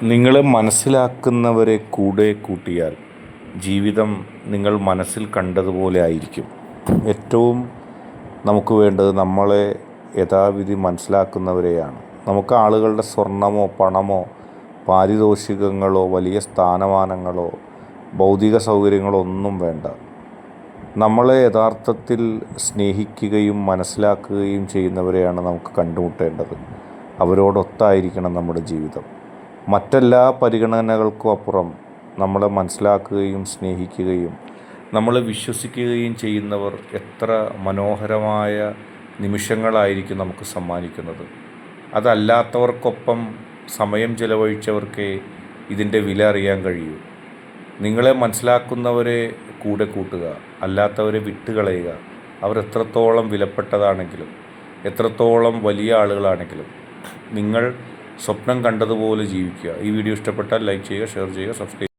നിങ്ങളെ മനസ്സിലാക്കുന്നവരെ കൂടെ കൂട്ടിയാൽ ജീവിതം നിങ്ങൾ മനസ്സിൽ കണ്ടതുപോലെ ആയിരിക്കും. ഏറ്റവും നമുക്ക് വേണ്ടത് നമ്മളെ യഥാവിധി മനസ്സിലാക്കുന്നവരെയാണ്. നമുക്ക് ആളുകളുടെ സ്വർണമോ പണമോ പാരിതോഷികങ്ങളോ വലിയ സ്ഥാനമാനങ്ങളോ ഭൗതിക സൗകര്യങ്ങളോ ഒന്നും വേണ്ട. നമ്മളെ യഥാർത്ഥത്തിൽ സ്നേഹിക്കുകയും മനസ്സിലാക്കുകയും ചെയ്യുന്നവരെയാണ് നമുക്ക് കണ്ടുമുട്ടേണ്ടത്. അവരോടൊത്തായിരിക്കണം നമ്മുടെ ജീവിതം. മറ്റെല്ലാ പരിഗണനകൾക്കും അപ്പുറം നമ്മളെ മനസ്സിലാക്കുകയും സ്നേഹിക്കുകയും നമ്മളെ വിശ്വസിക്കുകയും ചെയ്യുന്നവർ എത്ര മനോഹരമായ നിമിഷങ്ങളായിരിക്കും നമുക്ക് സമ്മാനിക്കുന്നത്. അതല്ലാത്തവർക്കൊപ്പം സമയം ചിലവഴിച്ചവർക്കേ ഇതിൻ്റെ വില അറിയാൻ കഴിയൂ. നിങ്ങളെ മനസ്സിലാക്കുന്നവരെ കൂടെ കൂട്ടുക, അല്ലാത്തവരെ വിട്ടുകളയുക. അവർ എത്രത്തോളം വിലപ്പെട്ടതാണെങ്കിലും എത്രത്തോളം വലിയ ആളുകളാണെങ്കിലും നിങ്ങൾ സ്വപ്നം കണ്ടതുപോലെ ജീവിക്കുക. ഈ വീഡിയോ ഇഷ്ടപ്പെട്ടാൽ ലൈക്ക് ചെയ്യുക, ഷെയർ ചെയ്യുക, സബ്സ്ക്രൈബ് ചെയ്യുക.